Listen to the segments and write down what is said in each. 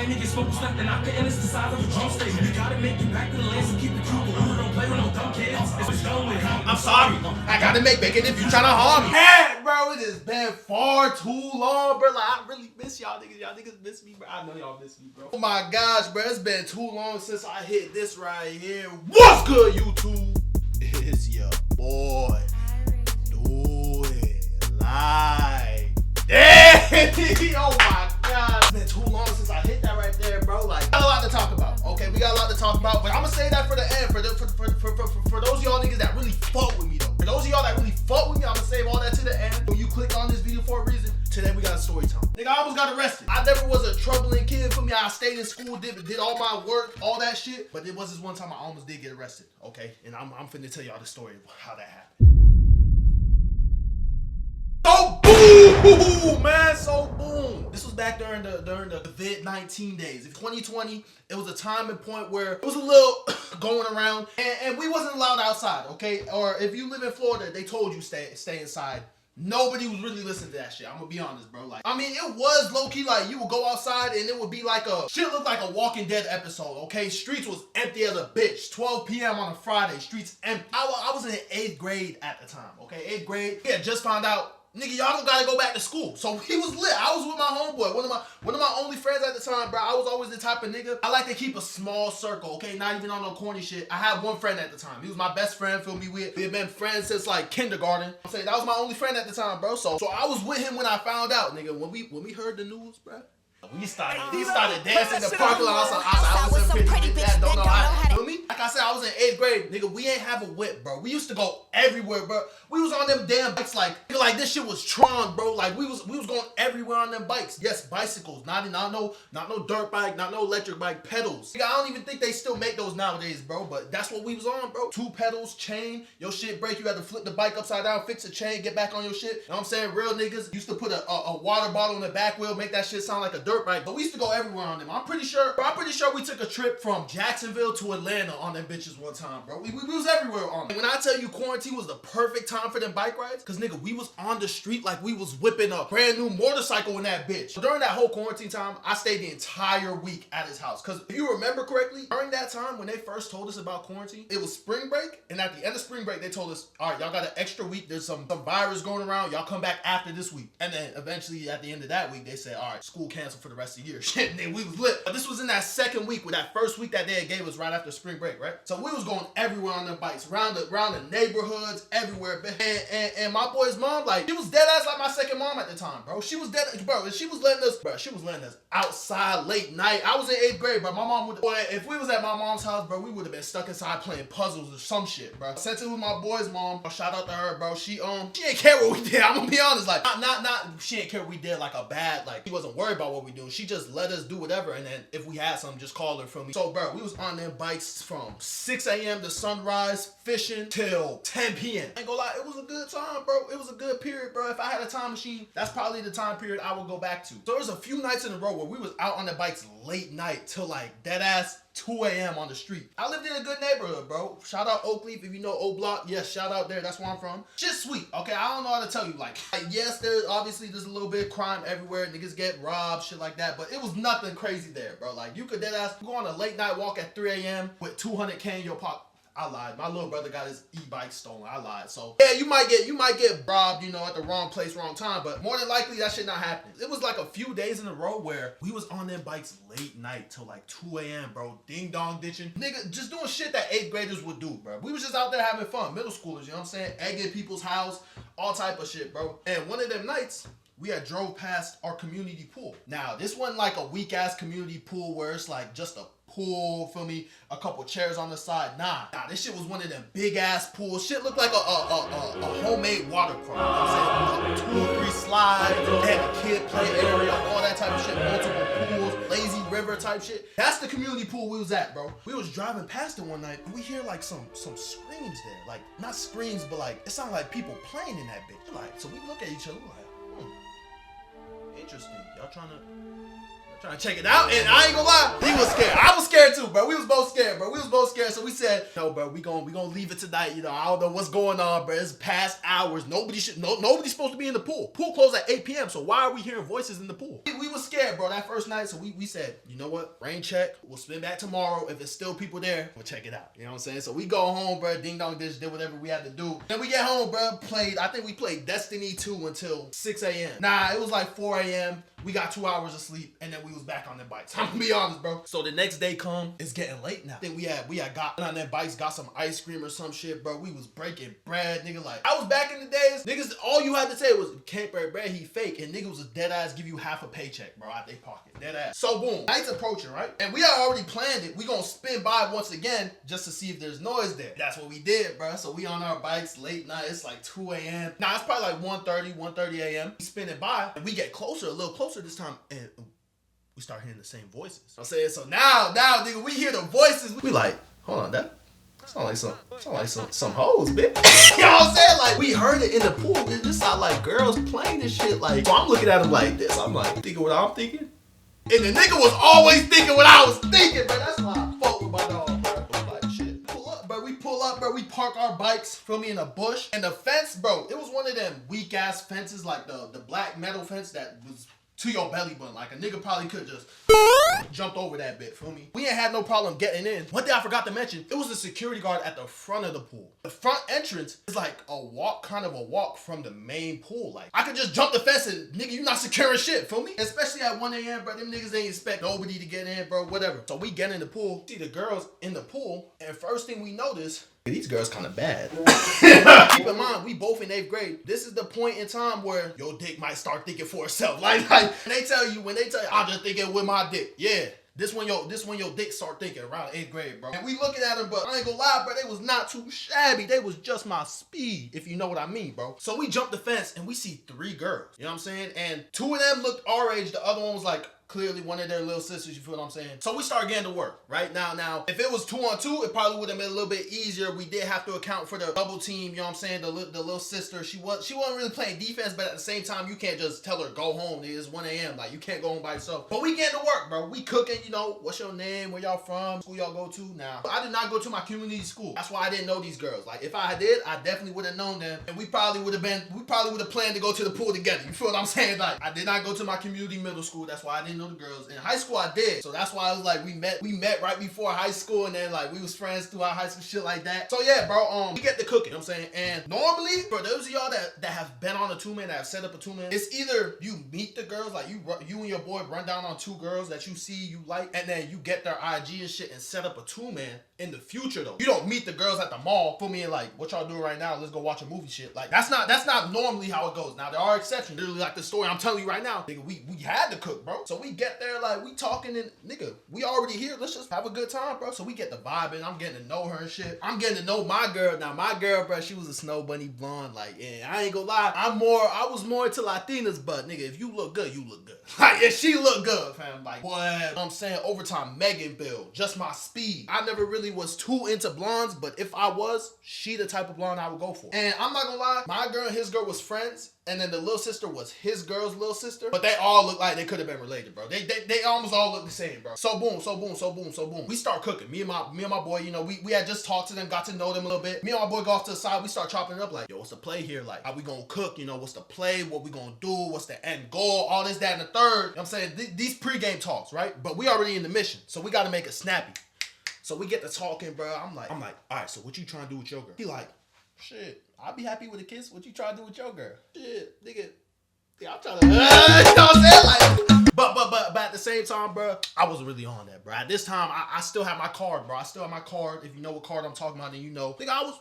man, niggas smoke stuff and I can it's the size of a drum statement. You gotta make it back to the lane, so keep it cool. But don't play with no dumb kids. It's what's going with. I'm sorry. I gotta make bacon if you tryna harm me. Hey, bro, it has been far too long, bro. Like, I really miss y'all niggas. Y'all niggas miss me, bro. I know y'all miss me, bro. Oh my gosh, bro. It's been too long since I hit this right here. What's good, YouTube? It's your boy. Do it live. Damn. Oh my god. It's been too long since I hit that right there, bro. Like, got a lot to talk about. Okay, we got a lot to talk about, but I'm gonna say that for the end. For those of y'all niggas that really fuck with me, though. For those of y'all that really fuck with me, I'm gonna save all that to the end. When you click on this video for a reason, today we got a story time. Nigga, I almost got arrested. I never was a troubling kid for me. I stayed in school, did all my work, all that shit. But there was this one time I almost did get arrested, okay? And I'm finna tell y'all the story of how that happened. So boom, man, so boom. This was back during the COVID-19 days. In 2020, it was a time and point where it was a little going around and we wasn't allowed outside, okay? Or if you live in Florida, they told you stay inside. Nobody was really listening to that shit. I'm gonna be honest, bro. Like, I mean, it was low-key like you would go outside and it would be like shit looked like a Walking Dead episode, okay? Streets was empty as a bitch. 12 p.m. on a Friday, streets empty. I was in 8th grade at the time, okay? 8th grade. Yeah, just found out, nigga, y'all don't gotta go back to school. So he was lit. I was with my homeboy, one of my only friends at the time, bro. I was always the type of nigga. I like to keep a small circle, okay? Not even on no corny shit. I had one friend at the time. He was my best friend, feel me? We had been friends since like kindergarten. I'm saying that was my only friend at the time, bro. So I was with him when I found out, nigga. When we heard the news, bro. He started dancing in the parking lot. I was some pretty bitch that don't know how to. Feel me? Like I said, I was in 8th grade. Nigga, we ain't have a whip, bro. We used to go everywhere, bro. We was on them damn bikes like this shit was Tron, bro. Like we was going everywhere on them bikes. Yes, bicycles. Not no dirt bike, not no electric bike, pedals. Nigga, I don't even think they still make those nowadays, bro. But that's what we was on, bro. 2 pedals, chain. Your shit break, you had to flip the bike upside down, fix the chain, get back on your shit. You know what I'm saying? Real niggas used to put a water bottle in the back wheel, make that shit sound like a dirt bike. But we used to go everywhere on them. I'm pretty sure we took a trip from Jacksonville to Atlanta on them bitches one time, bro. We was everywhere on them. When I tell you quarantine was the perfect time for them bike rides, cause nigga, we was on the street like we was whipping a brand new motorcycle in that bitch. During that whole quarantine time, I stayed the entire week at his house. Cause if you remember correctly, during that time when they first told us about quarantine, it was spring break. And at the end of spring break, they told us, all right, y'all got an extra week. There's some virus going around. Y'all come back after this week. And then eventually at the end of that week, they said, all right, school canceled for the rest of the year. Shit, and then we was lit. But this was in that second week, with that first week that they gave us right after spring break, right? So we was going everywhere on them bikes, around the neighborhoods, everywhere. And my boy's mom, like, she was dead ass like my second mom at the time, bro. She was dead, bro. She was letting us outside late night. I was in 8th grade, bro. My mom would, boy, if we was at my mom's house, bro, we would have been stuck inside playing puzzles or some shit, bro. Since it was my boy's mom, shout out to her, bro. She ain't care what we did. I'm gonna be honest, like, she ain't care what we did like a bad, like, she wasn't worried about what we do. She just let us do whatever, and then if we had something, just call her for me. So, bro, we was on them bikes from 6 a.m. to sunrise, fishing till 10 p.m. I ain't gonna lie, it was a good time, bro. It was a good period, bro. If I had a time machine, that's probably the time period I would go back to. So there was a few nights in a row where we was out on the bikes late night till like dead ass 2 a.m. on the street. I lived in a good neighborhood, bro. Shout out Oakleaf, if you know O Block. Yes, shout out there. That's where I'm from. Shit sweet, okay? I don't know how to tell you. Like yes, there's a little bit of crime everywhere. Niggas get robbed, shit like that. But it was nothing crazy there, bro. Like you could dead ass go on a late night walk at 3 a.m. with 200K in your pocket. I lied. My little brother got his e-bike stolen. I lied. So yeah, you might get robbed, you know, at the wrong place, wrong time. But more than likely, that shit not happening. It was like a few days in a row where we was on them bikes late night till like 2 a.m., bro. Ding dong ditching, nigga, just doing shit that 8th graders would do, bro. We was just out there having fun, middle schoolers. You know what I'm saying? Egging people's house, all type of shit, bro. And one of them nights, we had drove past our community pool. Now, this wasn't like a weak ass community pool where it's like just a pool, feel me, a couple chairs on the side. Nah, this shit was one of them big ass pools. Shit looked like a homemade water park. You know what I'm saying? 2 or 3 slides, had a kid play area, all that type of shit, multiple pools, lazy river type shit. That's the community pool we was at, bro. We was driving past it one night and we hear like some screams there. Like, not screams, but like, it sounded like people playing in that bitch. Like, so we look at each other like, interesting. Y'all trying to check it out, and I ain't gonna lie, he was scared. I was scared too, bro. We was both scared, bro. So we said, no, bro, we gonna leave it tonight. You know, I don't know what's going on, bro. It's past hours. Nobody's supposed to be in the pool. Pool closed at 8 p.m. So why are we hearing voices in the pool? We was was scared, bro, that first night. So we said, you know what? Rain check. We'll spin back tomorrow. If it's still people there, we'll check it out. You know what I'm saying? So we go home, bro. Ding dong dish, did whatever we had to do. Then we get home, bro. I think we played Destiny 2 until 6 a.m. Nah, it was like 4 a.m. We got 2 hours of sleep, and then we was back on the bikes. I'm gonna be honest, bro. So the next day come, it's getting late now. I think we had got on that bikes, got some ice cream or some shit, bro. We was breaking bread, nigga. Like, I was back in the days, niggas, all you had to say was, can't break bread, he fake. And niggas was a dead ass give you half a paycheck, bro, out they pocket. Dead ass. So boom, night's approaching, right? And we had already planned it. We gonna spin by once again just to see if there's noise there. That's what we did, bro. So we on our bikes late night. It's like 2 a.m. Nah, it's probably like 1:30 a.m. We spinning by, and we get closer, a little closer this time, and we start hearing the same voices. I'm saying, so now, nigga, we hear the voices. We like, hold on, that sound like some hoes, bitch. You know what I'm saying? Like, we heard it in the pool. It just sound like girls playing this shit. Like, so I'm looking at him like this. I'm like, thinking what I'm thinking. And the nigga was always thinking what I was thinking, bro. That's why I fuck with my dog, bro. I'm like, shit. Pull up, bro. We pull up, bro. We park our bikes, feel me, in a bush. And the fence, bro, it was one of them weak ass fences, like the black metal fence that was to your belly button. Like, a nigga probably could just jumped over that bit, feel me? We ain't had no problem getting in. One thing I forgot to mention, it was a security guard at the front of the pool. The front entrance is like kind of a walk from the main pool. Like, I could just jump the fence and, nigga, you not securing shit, feel me? Especially at 1 a.m., bro, them niggas ain't expect nobody to get in, bro, whatever. So we get in the pool, see the girls in the pool, and first thing we notice, these girls kind of bad. Keep in mind, we both in 8th grade. This is the point in time where your dick might start thinking for itself. Like when they tell you, I'm just thinking with my dick. Yeah. This when your dick start thinking around 8th grade, bro. And we looking at them, but I ain't gonna lie, bro, they was not too shabby. They was just my speed, if you know what I mean, bro. So we jump the fence and we see 3 girls. You know what I'm saying? And 2 of them looked our age. The other one was like clearly one of their little sisters, you feel what I'm saying? So we start getting to work, right? Now, if it was 2-on-2, it probably would have been a little bit easier. We did have to account for the double team, you know what I'm saying? The little sister, she wasn't really playing defense, but at the same time, you can't just tell her, go home. It's 1 a.m. Like, you can't go home by yourself. But we getting to work, bro. We cooking, you know, what's your name? Where y'all from? School y'all go to? Now, I did not go to my community school. That's why I didn't know these girls. Like, if I did, I definitely would have known them. And we probably would have planned to go to the pool together. You feel what I'm saying? Like, I did not go to my community middle school. That's why I didn't know the girls. In high school, I did. So that's why I was like, we met right before high school, and then like we was friends throughout high school, shit like that. So yeah, bro, we get the cooking, you know what I'm saying? And normally, for those of y'all that have been on a 2-man, that have set up a 2-man, it's either you meet the girls, like you and your boy run down on 2 girls that you see you like, and then you get their IG and shit and set up a 2-man. In the future though, you don't meet the girls at the mall, put me in like, what y'all doing right now? Let's go watch a movie shit. Like, that's not normally how it goes. Now, there are exceptions. Literally, like the story I'm telling you right now, nigga, we had to cook, bro. So we get there, like, we talking, and nigga, we already here. Let's just have a good time, bro. So we get the vibing. I'm getting to know her and shit. I'm getting to know my girl. Now, my girl, bro, she was a snow bunny blonde. Like, yeah, I ain't gonna lie. I was more into Latinas, but nigga, if you look good, you look good. Like, if she look good, fam. Like, boy, I'm saying overtime Megan build, just my speed. I never really was too into blondes, but if I was, she the type of blonde I would go for. And I'm not gonna lie, my girl and his girl was friends, and then the little sister was his girl's little sister, but they all look like they could have been related, bro. They almost all look the same, bro. So boom. We start cooking. Me and my boy, you know, we had just talked to them, got to know them a little bit. Me and my boy go off to the side, we start chopping it up like, yo, what's the play here? Like, how we gonna cook? You know, what's the play? What we gonna do? What's the end goal? All this, that, and the third. You know what I'm saying? These pregame talks, right? But we already in the mission, so we gotta make it snappy. So we get to talking, bro. I'm like, all right, so what you trying to do with your girl? He like, shit, I'll be happy with a kiss. What you trying to do with your girl? Shit, nigga. Yeah, I'm trying to, you know what I'm saying? Like, but at the same time, bro, I wasn't really on that, bro. At this time, I still have my card, bro. I still have my card. If you know what card I'm talking about, then you know. Nigga, I was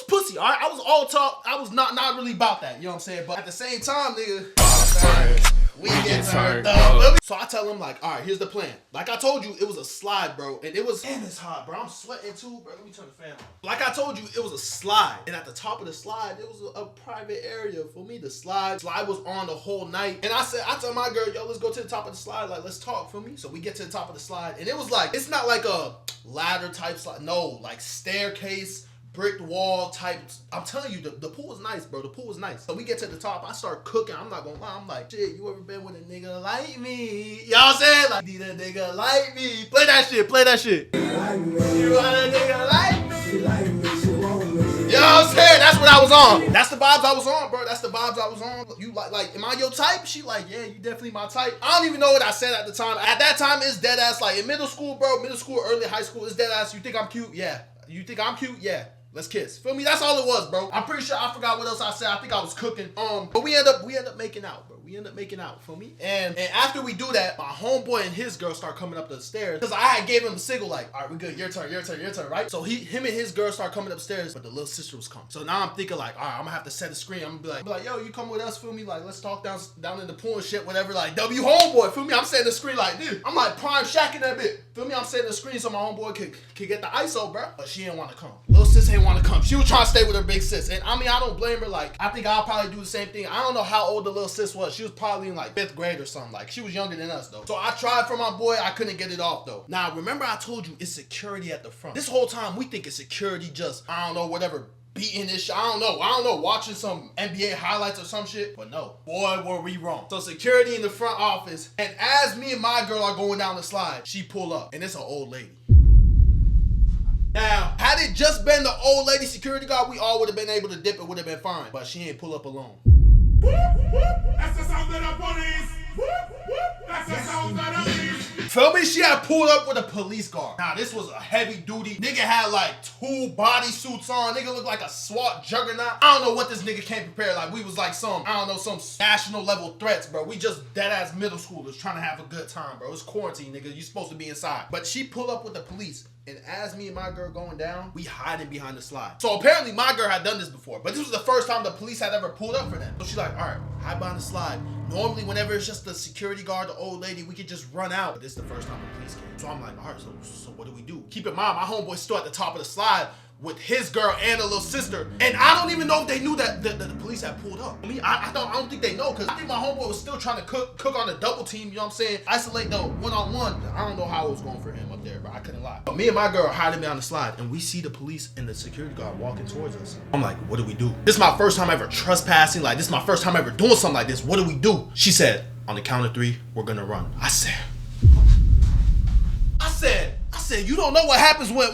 pussy, all right? I was all talk. I was not really about that, you know what I'm saying? But at the same time, nigga, we get turned up. So I tell him, like, all right, here's the plan. Like I told you, it was a slide, bro. And it was, damn, it's hot, bro. I'm sweating too, bro. Let me turn the fan on. Like I told you, it was a slide. And at the top of the slide, it was a private area for me. The slide was on the whole night. And I told my girl, yo, let's go to the top of the slide. Like, let's talk for me. So we get to the top of the slide. And it was like, it's not like a ladder type slide. No, like staircase, brick wall type. I'm telling you, the pool was nice, bro. The pool was nice. So we get to the top. I start cooking. I'm not gonna lie. I'm like, shit, you ever been with a nigga like me? You know what I'm saying? Like, need a nigga like me. Play that shit. You want a nigga like me? She like me. She want me. You know what what I'm saying? That's what I was on. That's the vibes I was on, bro. That's the vibes I was on. You like, am I your type? She like, yeah, you definitely my type. I don't even know what I said at the time. At that time, it's dead ass. Like in middle school, bro, early high school, it's dead ass. You think I'm cute? Yeah. You think I'm cute? Yeah. Let's kiss. Feel me? That's all it was, bro. I'm pretty sure I forgot what else I said. I think I was cooking. But we end up making out, bro. We end up making out, feel me? And after we do that, my homeboy and his girl start coming up the stairs. Cause I had gave him the signal like, all right, we good. Your turn, right? So him and his girl start coming upstairs, but the little sister was coming. So now I'm thinking like, all right, I'm gonna have to set a screen. I'm gonna be like, yo, you come with us, feel me? Like, let's talk down in the pool and shit, whatever. Like, W homeboy, feel me? I'm setting the screen like this. I'm like prime shacking that bit. Feel me? I'm setting the screen so my homeboy could get the ISO, bro. But she didn't want to come. Little sis ain't want to come. She was trying to stay with her big sis. And I mean, I don't blame her. Like, I think I'll probably do the same thing. I don't know how old the little sis was. She was probably in like 5th grade or something. Like, she was younger than us though. So I tried for my boy. I couldn't get it off though. Now, remember I told you it's security at the front. This whole time we think it's security just, I don't know, whatever, beating this shit. I don't know, watching some NBA highlights or some shit. But no, boy, were we wrong. So security in the front office. And as me and my girl are going down the slide, she pull up. And it's an old lady. Now, had it just been the old lady security guard, we all would have been able to dip. It would have been fine. But she ain't pull up alone. That's the sound of the police. That's the sound of the police. Feel me? She had pulled up with a police guard. Now, this was a heavy duty. Nigga had like 2 bodysuits on. Nigga looked like a SWAT juggernaut. I don't know what this nigga came prepared. Like, we was like some national level threats, bro. We just dead ass middle schoolers trying to have a good time, bro. It's quarantine, nigga. You supposed to be inside. But she pulled up with the police. And as me and my girl going down, we hiding behind the slide. So apparently my girl had done this before, but this was the first time the police had ever pulled up for them. So she's like, all right, hide behind the slide. Normally, whenever it's just the security guard, the old lady, we could just run out. But this is the first time the police came. So I'm like, all right, so what do we do? Keep in mind, my homeboy stood at the top of the slide with his girl and a little sister. And I don't even know if they knew that the police had pulled up. I mean, I don't think they know, because I think my homeboy was still trying to cook on a double team, you know what I'm saying? Isolate the one-on-one. I don't know how it was going for him up there, but I couldn't lie. But me and my girl are hiding behind the slide, and we see the police and the security guard walking towards us. I'm like, what do we do? This is my first time ever trespassing. Like, this is my first time ever doing something like this. What do we do? She said, on the count of 3, we're gonna run. I said, you don't know what happens when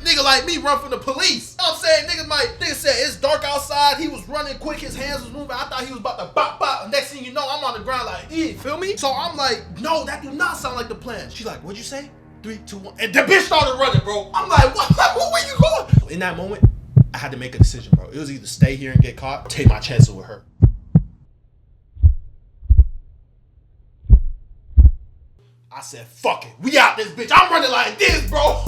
nigga like me run from the police. You know what I'm saying? Nigga said it's dark outside. He was running quick. His hands was moving. I thought he was about to bop bop. Next thing you know, I'm on the ground like, feel me? So I'm like, no, that do not sound like the plan. She's like, what'd you say? 3, 2, 1. And the bitch started running, bro. I'm like, what? Where you going? In that moment, I had to make a decision, bro. It was either stay here and get caught or take my chances with her. I said, fuck it. We out this bitch. I'm running like this, bro.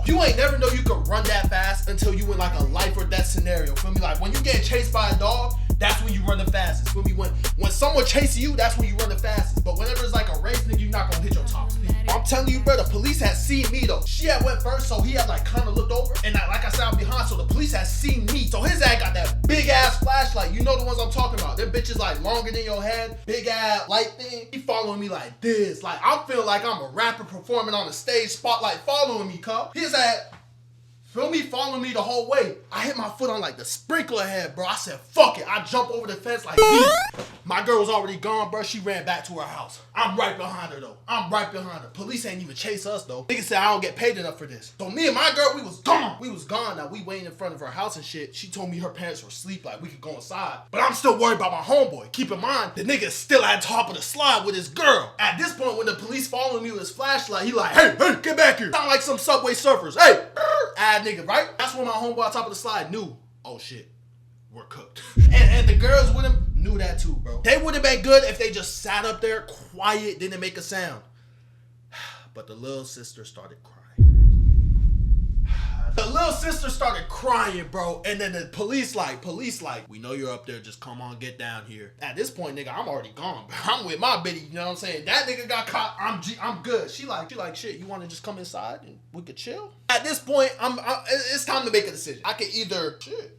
You ain't never know you could run that fast until you in like a life or death scenario. Feel me? Like when you get chased by a dog, that's when you run the fastest. Feel me? When someone chases you, that's when you run the fastest. But whenever it's like a race, nigga, you're not gonna hit your top speed. I'm telling you, bro, the police had seen me though. She had went first, so he had like kind of looked over. And like I said, I'm behind, so the police had seen me. So his ass got that big ass flashlight. You know the ones I'm talking about. Them bitches like longer than your head, big ass light thing. He following me like this. Like I'm feeling like I'm a rapper performing on a stage spotlight following me, cuz. His ass, feel me, following me the whole way. I hit my foot on like the sprinkler head, bro. I said, fuck it. I jumped over the fence like this. My girl was already gone, bro. She ran back to her house. I'm right behind her, though. I'm right behind her. Police ain't even chase us, though. Nigga said I don't get paid enough for this. So me and my girl, we was gone. We was gone. Now, we waiting in front of her house and shit. She told me her parents were asleep, like we could go inside. But I'm still worried about my homeboy. Keep in mind, the nigga still at the top of the slide with his girl. At this point, when the police following me with his flashlight, he like, hey, get back here. Sound like some Subway Surfers. Hey, nigga, right? That's when my homeboy on top of the slide knew, oh shit, we're cooked. and the girls with him knew that too, bro. They would have been good if they just sat up there quiet, didn't make a sound. But the little sister started crying. The little sister started crying, bro. And then the police like, we know you're up there, just come on, get down here. At this point, nigga, I'm already gone, bro. I'm with my bitty, you know what I'm saying? That nigga got caught, I'm good. She like, shit, you wanna just come inside and we could chill? At this point, it's time to make a decision. I could either, shit,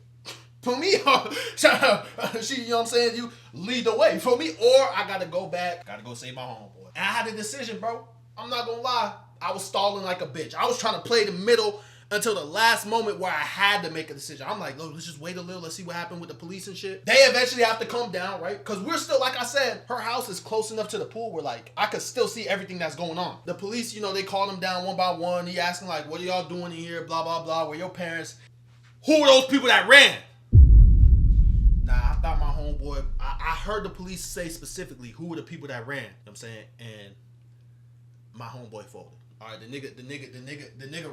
for me, she, you know what I'm saying? You lead the way for me, or I gotta go back, gotta go save my homeboy. And I had a decision, bro. I'm not gonna lie. I was stalling like a bitch. I was trying to play the middle until the last moment where I had to make a decision. I'm like, look, let's just wait a little. Let's see what happened with the police and shit. They eventually have to come down, right? Because we're still, like I said, her house is close enough to the pool where, like, I could still see everything that's going on. The police, you know, they called them down one by one. He asking, like, what are y'all doing in here? Blah, blah, blah. Where your parents? Who are those people that ran? Nah, I thought my homeboy, I heard the police say specifically who were the people that ran. You know what I'm saying? And my homeboy folded. All right, the nigga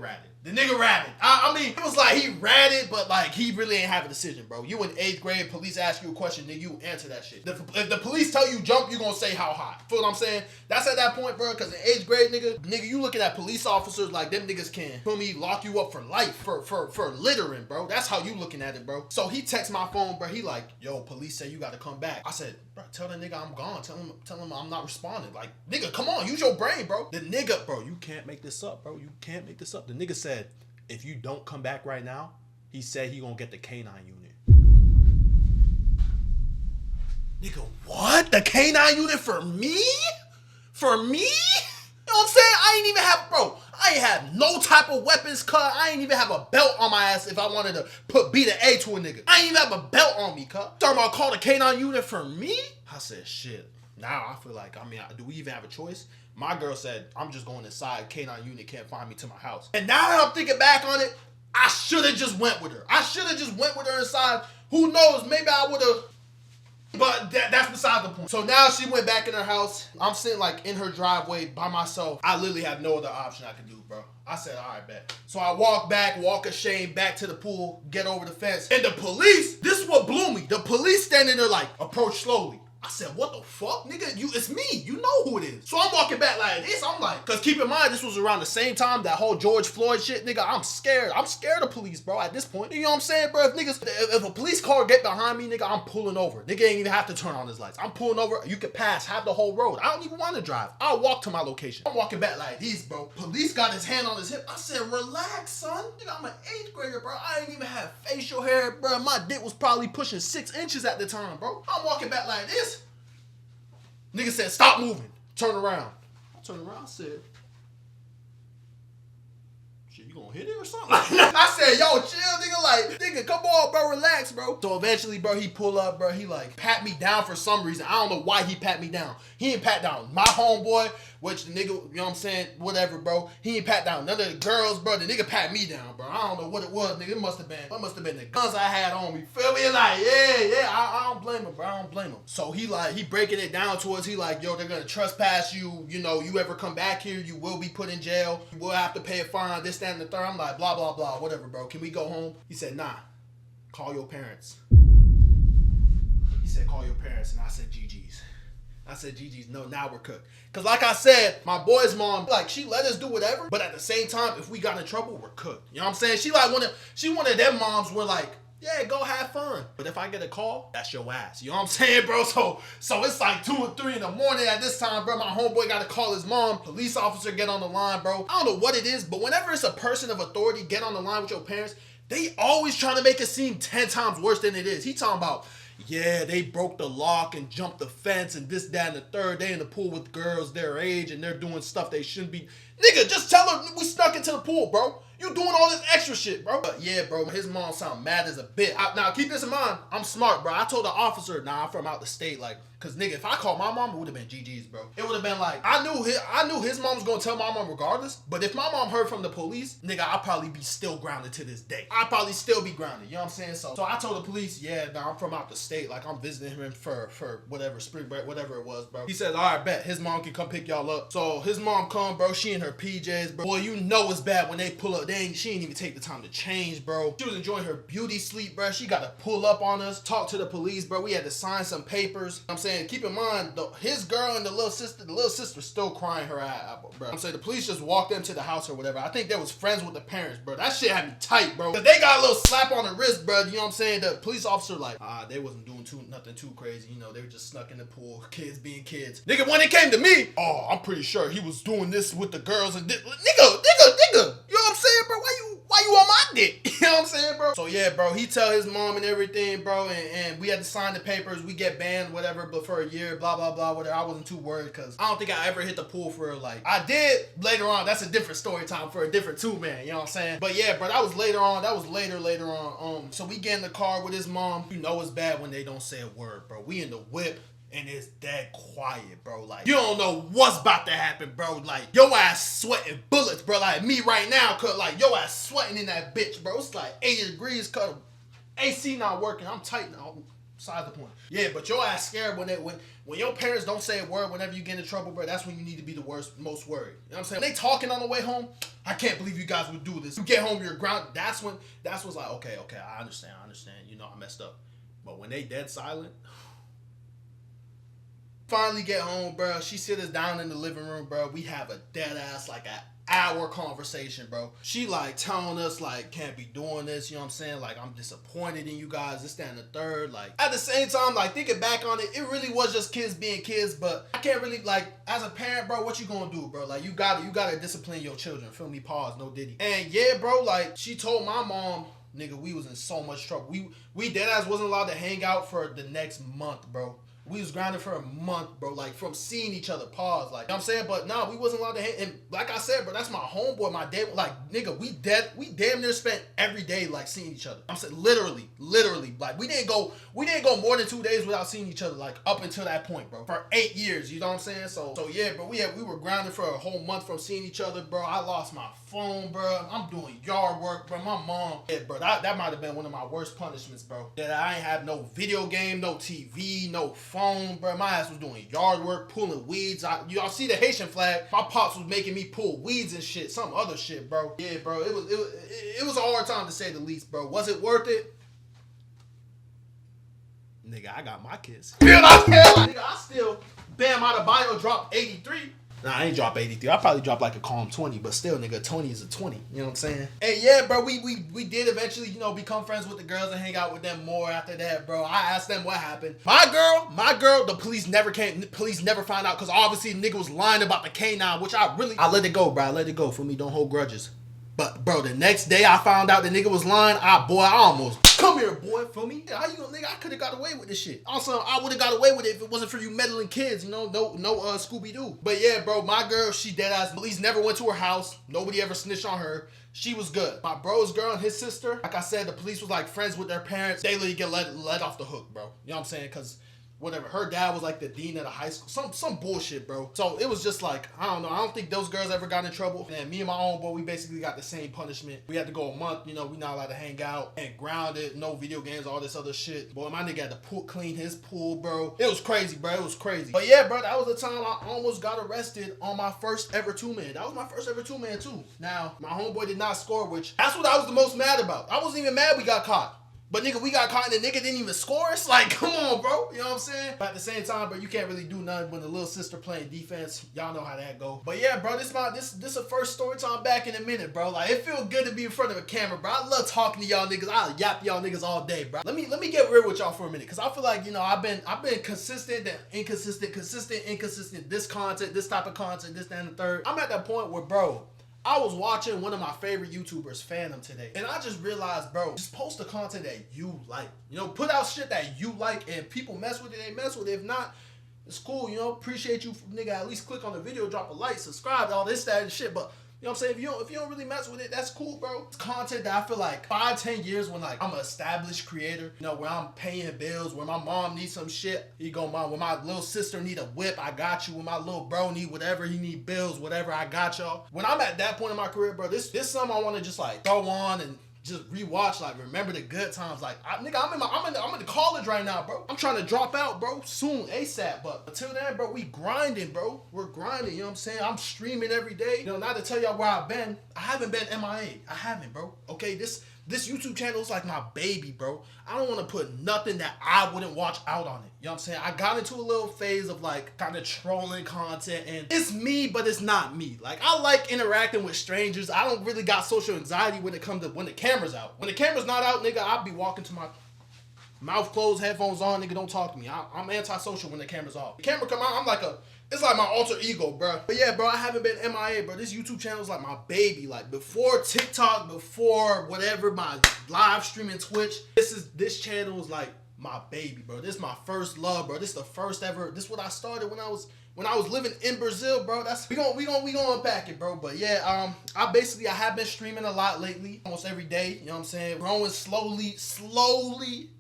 ratted. The nigga ratted. I mean, it was like he ratted, but like he really ain't have a decision, bro. You in 8th grade, police ask you a question, nigga, you answer that shit. If the police tell you jump, you gonna say how high. Feel what I'm saying? That's at that point, bro, because in 8th grade, nigga, you looking at police officers like them niggas can, feel me, lock you up for life, for littering, bro. That's how you looking at it, bro. So he texts my phone, bro. He like, yo, police say you gotta come back. I said, bro, tell that nigga I'm gone. Tell him I'm not responding. Like, nigga, come on, use your brain, bro. The nigga, bro, you can't make this up, bro. You can't make this up. The nigga said, if you don't come back right now, he said he gonna get the K9 unit. Nigga, what? The K9 unit for me? For me? You know what I'm saying? I ain't even have, bro, I ain't have no type of weapons cut. I ain't even have a belt on my ass if I wanted to beat an A to a nigga. I ain't even have a belt on me, cut. Talking about call the K9 unit for me? I said, shit. Now I feel like, I mean, do we even have a choice? My girl said, I'm just going inside. K9 unit can't find me to my house. And now that I'm thinking back on it, I should have just went with her. I should have just went with her inside. Who knows? Maybe I would have. But that's beside the point. So now she went back in her house. I'm sitting like in her driveway by myself. I literally have no other option I could do, bro. I said, all right, bet. So I walk ashamed back to the pool, get over the fence. And the police, this is what blew me. The police standing there like, approach slowly. I said, what the fuck? Nigga, it's me. You know who it is. So I'm walking back like this. I'm like, because keep in mind, this was around the same time, that whole George Floyd shit, nigga. I'm scared. I'm scared of police, bro, at this point. You know what I'm saying, bro? If a police car get behind me, nigga, I'm pulling over. Nigga ain't even have to turn on his lights. I'm pulling over. You can pass, have the whole road. I don't even want to drive. I'll walk to my location. I'm walking back like this, bro. Police got his hand on his hip. I said, relax, son. Nigga, I'm an 8th grader, bro. I ain't even have facial hair, bro. My dick was probably pushing 6 inches at the time, bro. I'm walking back like this. Nigga said, stop moving. Turn around. I turned around, I said, shit, you gonna hit it or something? I said, yo, chill, nigga. Like, nigga, come on, bro, relax, bro. So eventually, bro, he pull up, bro. He like pat me down for some reason. I don't know why he pat me down. He ain't pat down my homeboy, which the nigga, you know what I'm saying, whatever, bro. He ain't pat down none of the girls, bro. The nigga pat me down, bro. I don't know what it was, nigga. It must have been the guns I had on me. Feel me? Like, yeah, I don't blame him, bro. I don't blame him. So he breaking it down to us. He like, yo, they're gonna trespass you. You know, you ever come back here, you will be put in jail. You will have to pay a fine, this, that, and the third. I'm like, blah, blah, blah, whatever, bro. Can we go home? He said, nah, call your parents. He said, call your parents. And I said, GG's. I said, GG's, no, now we're cooked. Because like I said, my boy's mom, like, she let us do whatever, but at the same time, if we got in trouble, we're cooked. You know what I'm saying? She one of them moms were like, yeah, go have fun. But if I get a call, that's your ass. You know what I'm saying, bro? So it's like 2 or 3 in the morning at this time, bro. My homeboy got to call his mom. Police officer get on the line, bro. I don't know what it is, but whenever it's a person of authority get on the line with your parents, they always trying to make it seem 10 times worse than it is. He talking about, yeah, they broke the lock and jumped the fence and this, that, and the third. They in the pool with girls their age and they're doing stuff they shouldn't be. Nigga, just tell her we snuck into the pool, bro. You doing all this extra shit, bro. But yeah, bro, his mom sound mad as a bitch. Now, keep this in mind. I'm smart, bro. I told the officer, nah, I'm from out the state. Like, because, nigga, if I called my mom, it would have been GG's, bro. It would have been like, I knew his mom was going to tell my mom regardless. But if my mom heard from the police, nigga, I'll probably be still grounded to this day. I'll probably still be grounded. You know what I'm saying? So I told the police, yeah, nah, I'm from out the state. Like, I'm visiting him for whatever, spring break, whatever it was, bro. He said, all right, bet. His mom can come pick y'all up. So his mom come, bro. She in her PJs, bro. Boy, you know it's bad when they pull up. She ain't even take the time to change, bro. She was enjoying her beauty sleep, bro. She got to pull up on us, talk to the police, bro. We had to sign some papers. You know I'm saying, keep in mind, his girl and the little sister still crying her eye out, bro. I'm saying the police just walked into the house or whatever. I think they was friends with the parents, bro. That shit had me tight, bro. Cause they got a little slap on the wrist, bro. You know what I'm saying? The police officer like, they wasn't doing nothing too crazy. You know, they were just snuck in the pool, kids being kids. Nigga, when it came to me, I'm pretty sure he was doing this with the girls and nigga. You know what I'm saying, bro? Why you on my dick? You know what I'm saying, bro? So yeah, bro, he tell his mom and everything, bro, and we had to sign the papers. We get banned, whatever, but for a year, blah, blah, blah, whatever. I wasn't too worried because I don't think I ever hit the pool for like, I did later on. That's a different story time for a different two-man, you know what I'm saying? But yeah, bro, that was later on. Later on. So we get in the car with his mom. You know it's bad when they don't say a word, bro. We in the whip. and it's dead quiet, bro. Like, you don't know what's about to happen, bro. Like, your ass sweating bullets, bro. Like me right now, cause like your ass sweating in that bitch, bro. It's like 80 degrees, cause AC not working. I'm tight now. Besides the point. Yeah, but your ass scared when your parents don't say a word whenever you get in trouble, bro. That's when you need to be the most worried. You know what I'm saying? When they talking on the way home, I can't believe you guys would do this. You get home, you're grounded. That's what's like, okay, I understand. You know, I messed up. But when they dead silent, finally get home, bro. She sit us down in the living room, bro. We have a dead ass like an hour conversation, bro. She like telling us like can't be doing this, you know what I'm saying? Like I'm disappointed in you guys, this, that, and the third. Like at the same time, like thinking back on it, it really was just kids being kids, but I can't really like as a parent, bro, what you gonna do, bro? Like you gotta discipline your children. Feel me? Pause, no diddy. And yeah, bro, like she told my mom, nigga, we was in so much trouble. We deadass wasn't allowed to hang out for the next month, bro. We was grounded for a month, bro, like from seeing each other, pause, like, you know what I'm saying? But nah, we wasn't allowed to hang, and like I said, bro, that's my homeboy, my dad, like, nigga, we damn near spent every day, like, seeing each other. I'm saying, literally, like, we didn't go more than 2 days without seeing each other, like, up until that point, bro, for 8 years, you know what I'm saying? So yeah, bro, we were grounded for a whole month from seeing each other, bro. I lost my phone, bro. I'm doing yard work, bro. My mom, yeah, bro, that might have been one of my worst punishments, bro. That I ain't have no video game, no TV, no phone, bro. My ass was doing yard work, pulling weeds. Y'all see the Haitian flag? My pops was making me pull weeds and shit, some other shit, bro. Yeah, bro, it was a hard time to say the least, bro. Was it worth it? Nigga, I got my kids. Nigga, I still, bam, out of bio dropped 83. Nah, I ain't drop 83. I probably drop like a calm 20, but still, nigga, 20 is a 20. You know what I'm saying? Hey, yeah, bro, we did eventually, you know, become friends with the girls and hang out with them more after that, bro. I asked them what happened. My girl, the police never came. The police never found out because obviously the nigga was lying about the canine, which I let it go, bro. I let it go. For me, don't hold grudges. But, bro, the next day I found out the nigga was lying. I almost, come here, boy, for me. How you gonna, nigga, I could have got away with this shit. Also, I would have got away with it if it wasn't for you meddling kids, you know, no Scooby-Doo. But yeah, bro, my girl, she dead ass. Police never went to her house. Nobody ever snitched on her. She was good. My bro's girl and his sister, like I said, the police was like friends with their parents. They literally get let off the hook, bro. You know what I'm saying? Because whatever, her dad was like the dean of the high school, some bullshit, bro. So it was just like, I don't know, I don't think those girls ever got in trouble. And me and my own boy, we basically got the same punishment. We had to go a month, you know, we not allowed to hang out and grounded, no video games, all this other shit. Boy, my nigga had to clean his pool, bro. It was crazy, bro, it was crazy. But yeah, bro, that was the time I almost got arrested on my first ever 2-man. That was my first ever 2-man too. Now, my homeboy did not score, which that's what I was the most mad about. I wasn't even mad we got caught. But nigga, we got caught and the nigga didn't even score us. Like, come on, bro. You know what I'm saying? But at the same time, bro, you can't really do nothing when the little sister playing defense. Y'all know how that go. But yeah, bro, this a first story time back in a minute, bro. Like, it feel good to be in front of a camera, bro. I love talking to y'all niggas. I'll yap y'all niggas all day, bro. Let me get real with y'all for a minute, cause I feel like, you know, I've been consistent, then inconsistent, inconsistent. This content, this type of content, this, that, and the third. I'm at that point where, bro, I was watching one of my favorite YouTubers, Phantom, today. And I just realized, bro, just post the content that you like. You know, put out shit that you like, and people mess with it, they mess with it. If not, it's cool, you know. Appreciate you, nigga. At least click on the video, drop a like, subscribe, all this, that, and shit. But you know what I'm saying? If you don't really mess with it, that's cool, bro. It's content that I feel like 5-10 years when like I'm an established creator, you know, where I'm paying bills, where my mom needs some shit, you go, mom. When my little sister need a whip, I got you. When my little bro need whatever, he need bills, whatever, I got y'all. When I'm at that point in my career, bro, this something I want to just like throw on and just rewatch, like remember the good times. Like nigga, I'm in the college right now, bro. I'm trying to drop out, bro, soon, ASAP. But until then, bro, we grinding, bro. We're grinding, you know what I'm saying? I'm streaming every day. You know, not to tell y'all where I've been. I haven't been MIA. I haven't, bro. Okay, this YouTube channel is like my baby, bro. I don't want to put nothing that I wouldn't watch out on it. You know what I'm saying? I got into a little phase of like kind of trolling content, and it's me, but it's not me. Like, I like interacting with strangers. I don't really got social anxiety when it comes to when the camera's out. When the camera's not out, nigga, I'll be walking to my mouth closed, headphones on, nigga, don't talk to me. I'm antisocial when the camera's off. The camera come out, it's like my alter ego, bro. But yeah, bro, I haven't been MIA, bro. This YouTube channel is like my baby. Like, before TikTok, before whatever, my live streaming Twitch, this channel is like my baby, bro. This is my first love, bro. This is the first ever. This is what I started when I was living in Brazil, bro. We gonna unpack it, bro. But yeah, I have been streaming a lot lately, almost every day. You know what I'm saying? Growing slowly,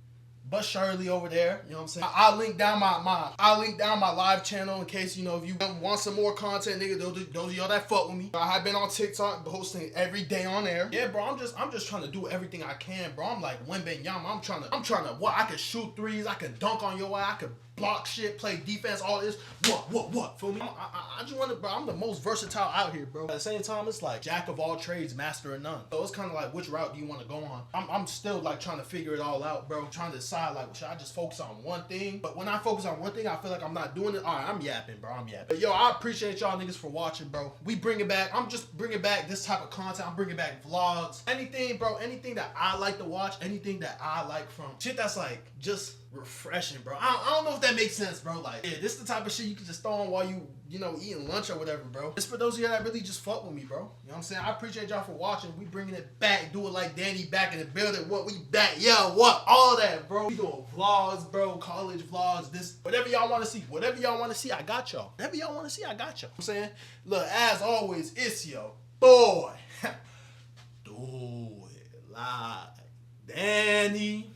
but Shirley over there. You know what I'm saying? I'll link down my live channel in case, you know, if you want some more content, nigga. Those of y'all that fuck with me. I have been on TikTok, posting every day on there. Yeah, bro. I'm just trying to do everything I can, bro. I'm like Wembanyama. I'm trying to what? I can shoot threes. I can dunk on your eye. I can block shit, play defense, all this. What? Feel me? I just want to, bro. I'm the most versatile out here, bro. At the same time, it's like jack of all trades, master of none. So it's kind of like, which route do you want to go on? I'm still like trying to figure it all out, bro. Trying to decide like, should I just focus on one thing? But when I focus on one thing, I feel like I'm not doing it. All right, I'm yapping, bro. I'm yapping. But yo, I appreciate y'all niggas for watching, bro. We bring it back. I'm just bringing back this type of content. I'm bringing back vlogs, anything, bro. Anything that I like to watch, anything that I like from shit that's like just refreshing, bro. I don't know if that makes sense, bro. Like, yeah, this is the type of shit you can just throw on while you know, eating lunch or whatever, bro. It's for those of you that really just fuck with me, bro. You know what I'm saying? I appreciate y'all for watching. We bringing it back. Do it like Danny back in the building. What we back? Yeah, what? All that, bro. We doing vlogs, bro. College vlogs. This, whatever y'all want to see. Whatever y'all want to see, I got y'all. Whatever y'all want to see, I got y'all. You know what I'm saying? Look, as always, it's your boy. Do it like Danny.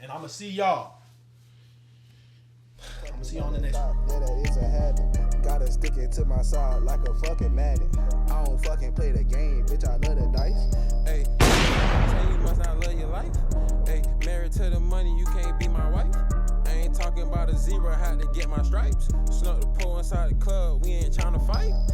And I'm going to see y'all. I'm going to see y'all on the next one. Yeah, that is a habit. Gotta stick it to my side like a fucking magnet. I don't fucking play the game, bitch. I love the dice. Hey, say you must not love your life. Hey, married to the money, you can't be my wife. I ain't talking about a zebra, had to get my stripes. Snuck the pole inside the club, we ain't trying to fight.